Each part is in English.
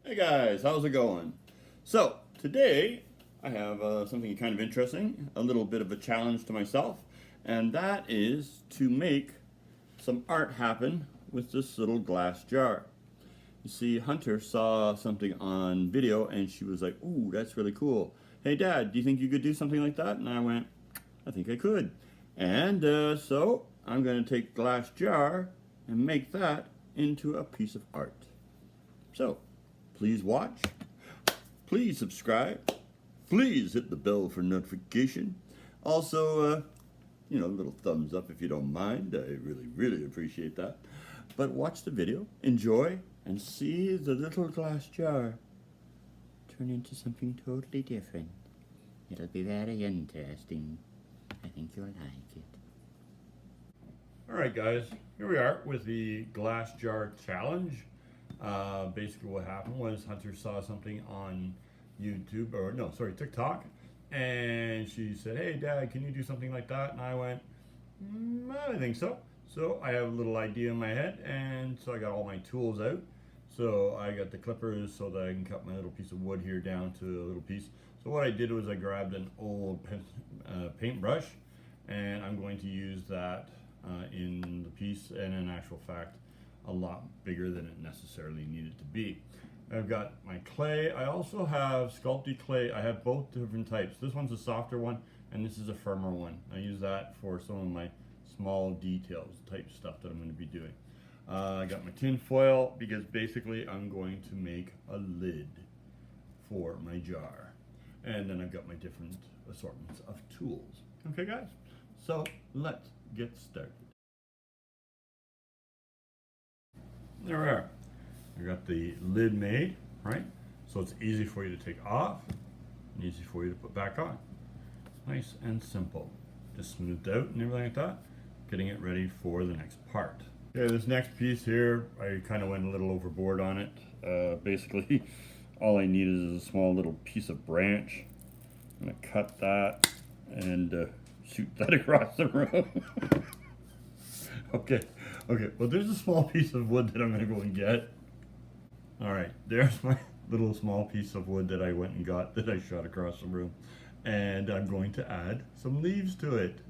Hey guys, how's it going? So, today I have something kind of interesting, a little bit of a challenge to myself, and that is to make some art happen with this little glass jar. You see, Hunter saw something on video and she was like, "Ooh, that's really cool. Hey Dad, do you think you could do something like that?" And I went, "I think I could." And so I'm going to take glass jar and make that into a piece of art. So, please watch, please subscribe, please hit the bell for notification. Also, a little thumbs up if you don't mind. I really appreciate that. But watch the video, enjoy, and see the little glass jar turn into something totally different. It'll be very interesting. I think you'll like it. Alright guys, here we are with the glass jar challenge. Basically what happened was Hunter saw something on TikTok, and she said, "Hey Dad, can you do something like that?" And I went, "I think so." So I have a little idea in my head, and so I got all my tools out. So I got the clippers so that I can cut my little piece of wood here down to a little piece. So what I did was I grabbed an old paintbrush, and I'm going to use that in the piece, and in actual fact a lot bigger than it necessarily needed to be. I've got my clay. I also have sculpted clay. I have both different types. This one's a softer one and this is a firmer one. I use that for some of my small details type stuff that I'm going to be doing. I got my tin foil because basically I'm going to make a lid for my jar. And then I've got my different assortments of tools. Okay guys, so let's get started. There we are. I got the lid made, right? So it's easy for you to take off and easy for you to put back on. Nice and simple. Just smoothed out and everything like that. Getting it ready for the next part. Okay, this next piece here, I kind of went a little overboard on it. Basically, all I need is a small little piece of branch. I'm gonna cut that and shoot that across the room. Okay, well there's a small piece of wood that I'm gonna go and get. Alright, there's my little small piece of wood that I went and got that I shot across the room. And I'm going to add some leaves to it.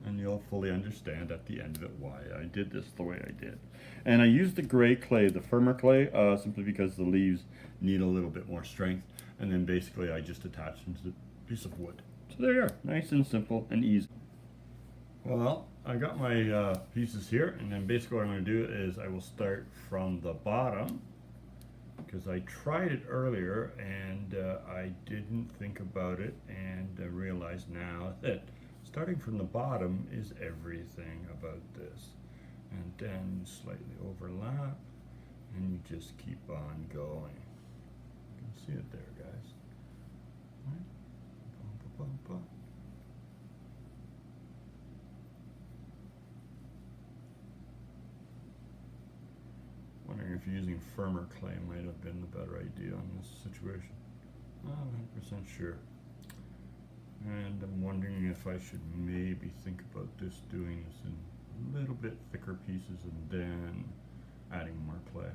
And you'll fully understand at the end of it why I did this the way I did. And I used the gray clay, the firmer clay, simply because the leaves need a little bit more strength. And then basically I just attached them to the piece of wood. So there you are, nice and simple and easy. Well, I got my pieces here, and then basically what I'm going to do is I will start from the bottom, because I tried it earlier and I didn't think about it, and I realize now that starting from the bottom is everything about this. And then slightly overlap, and you just keep on going. You can see it there, guys. Right? Bum, bum, bum. Wondering if using firmer clay might have been the better idea on this situation. Not 100% sure. And I'm wondering if I should maybe think about doing this in a little bit thicker pieces and then adding more clay.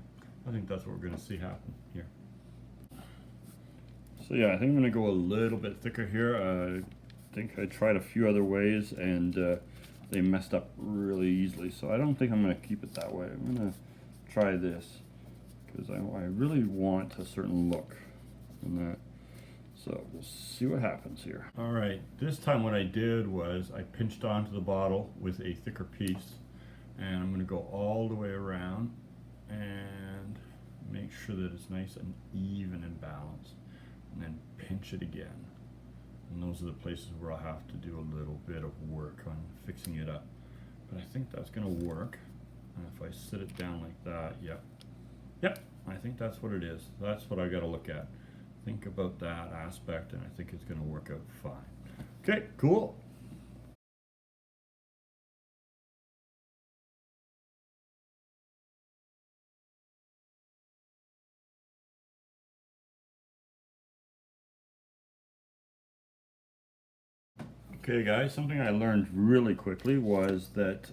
I think that's what we're going to see happen here. So yeah, I think I'm going to go a little bit thicker here. I think I tried a few other ways and they messed up really easily. So I don't think I'm going to keep it that way. I'm going to try this because I really want a certain look in that. So we'll see what happens here. All right, this time what I did was I pinched onto the bottle with a thicker piece, and I'm going to go all the way around and make sure that it's nice and even and balanced, and then pinch it again. And those are the places where I'll have to do a little bit of work on fixing it up. But I think that's going to work. And if I sit it down like that, yep, I think that's what it is. That's what I got to look at. Think about that aspect, and I think it's going to work out fine. Okay, cool. Okay guys, something I learned really quickly was that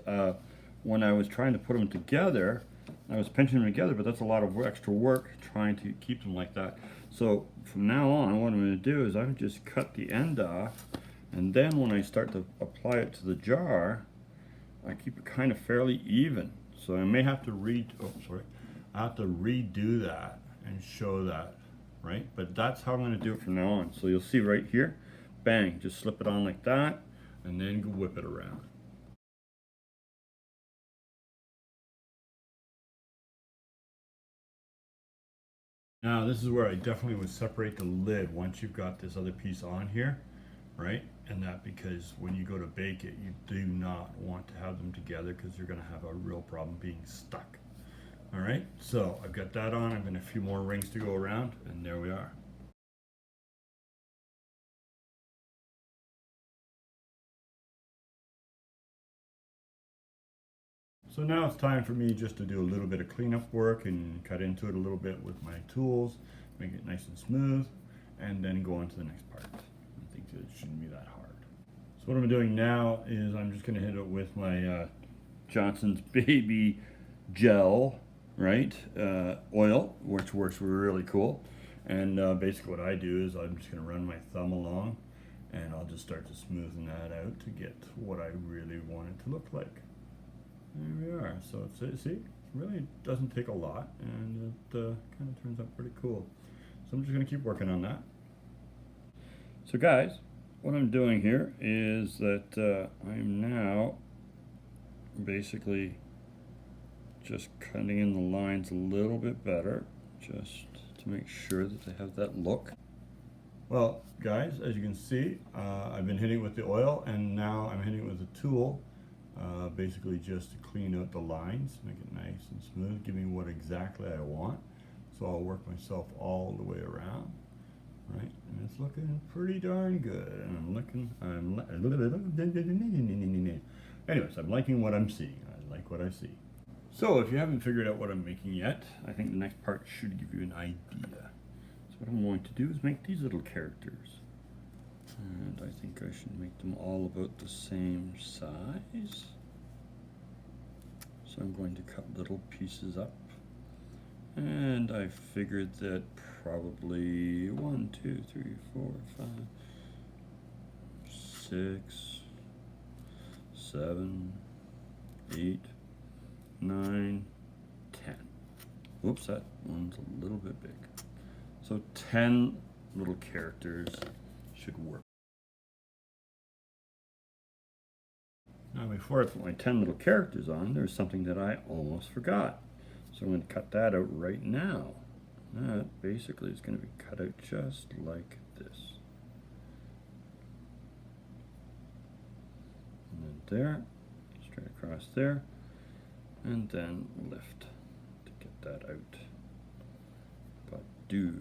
when I was trying to put them together, I was pinching them together, but that's a lot of extra work trying to keep them like that. So from now on, what I'm going to do is I'm just cut the end off, and then when I start to apply it to the jar, I keep it kind of fairly even. So I may have to I have to redo that and show that, right? But that's how I'm going to do it from now on. So you'll see right here, bang, just slip it on like that, and then go whip it around. Now this is where I definitely would separate the lid once you've got this other piece on here, right? And that because when you go to bake it, you do not want to have them together because you're going to have a real problem being stuck. All right, so I've got that on. I've got a few more rings to go around, and there we are. So now it's time for me just to do a little bit of cleanup work and cut into it a little bit with my tools, make it nice and smooth, and then go on to the next part. I think it shouldn't be that hard. So what I'm doing now is I'm just going to hit it with my Johnson's Baby Gel, right, oil, which works really cool. And basically what I do is I'm just going to run my thumb along, and I'll just start to smoothen that out to get what I really want it to look like. There we are. So it's, see, it really doesn't take a lot, and it kind of turns out pretty cool. So I'm just going to keep working on that. So guys, what I'm doing here is that I'm now basically just cutting in the lines a little bit better, just to make sure that they have that look. Well, guys, as you can see, I've been hitting it with the oil, and now I'm hitting it with a tool. Basically just to clean out the lines, make it nice and smooth, give me what exactly I want. So I'll work myself all the way around, right? And it's looking pretty darn good. And anyways, I'm liking what I'm seeing. I like what I see. So if you haven't figured out what I'm making yet, I think the next part should give you an idea. So what I'm going to do is make these little characters. And I think I should make them all about the same size. So I'm going to cut little pieces up. And I figured that probably 1, 2, 3, 4, 5, 6, 7, 8, 9, 10. Oops, that one's a little bit big. So 10 little characters should work. Now before I put my 10 little characters on, there's something that I almost forgot. So I'm going to cut that out right now. That basically is going to be cut out just like this. And then there, straight across there, and then lift to get that out. But do,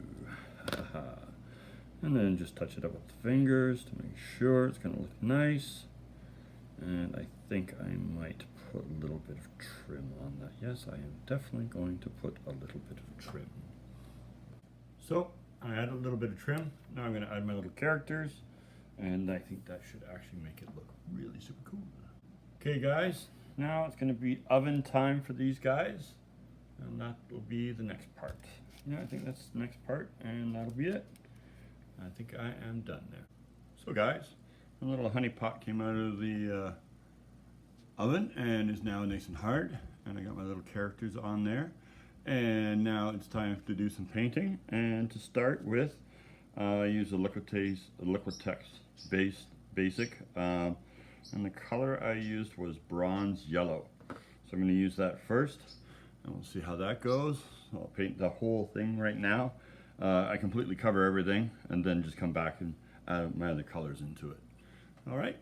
and then just touch it up with the fingers to make sure it's going to look nice. And I think I might put a little bit of trim on that. Yes, I am definitely going to put a little bit of trim. So I add a little bit of trim. Now I'm going to add my little characters, and I think that should actually make it look really super cool. Okay guys, now it's going to be oven time for these guys, and that will be the next part. Yeah, I think that's the next part, and that'll be it. I think I am done there. So guys, a little honey pot came out of the oven and is now nice and hard, and I got my little characters on there, and now it's time to do some painting. And to start with, I use a Liquitex basic, and the color I used was bronze yellow. So I'm going to use that first, and we'll see how that goes. I'll paint the whole thing right now. I completely cover everything and then just come back and add my other colors into it. All right.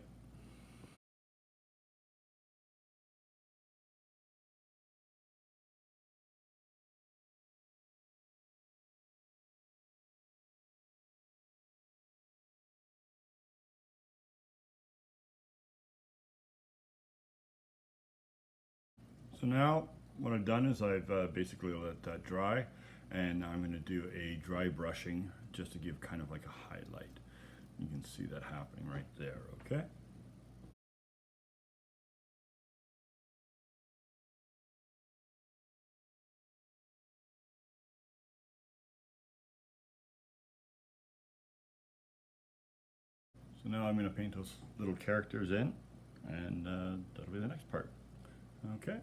So now what I've done is I've basically let that dry, and now I'm going to do a dry brushing just to give kind of like a highlight. You can see that happening right there, okay? So now I'm going to paint those little characters in, and that'll be the next part. Okay.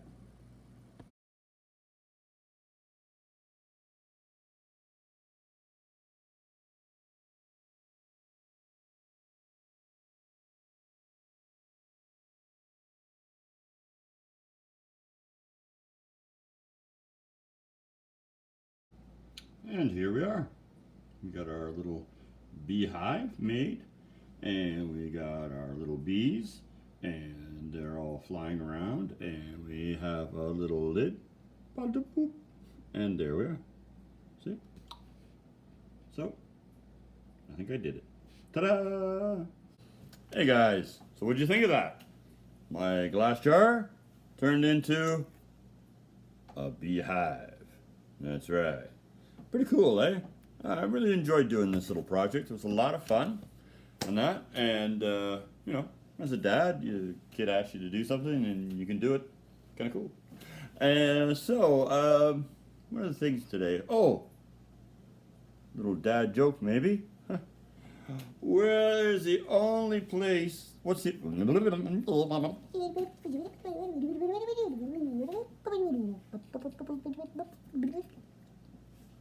And here we are. We got our little beehive made, and we got our little bees, and they're all flying around, and we have a little lid, and there we are. See? So, I think I did it. Ta-da! Hey guys, so what'd you think of that? My glass jar turned into a beehive. That's right. Pretty cool, eh? I really enjoyed doing this little project. It was a lot of fun and that. And, you know, as a dad, your kid asks you to do something and you can do it. Kind of cool. And so, what are the things today? Oh, little dad joke maybe. Where's the only place? What's the?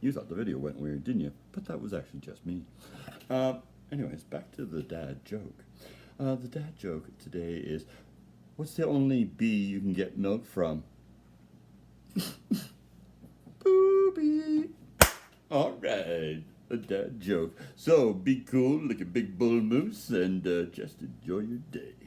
You thought the video went weird, didn't you? But that was actually just me. Anyways, back to the dad joke. The dad joke today is, what's the only bee you can get milk from? Booby. All right, a dad joke. So be cool like a big bull moose and just enjoy your day.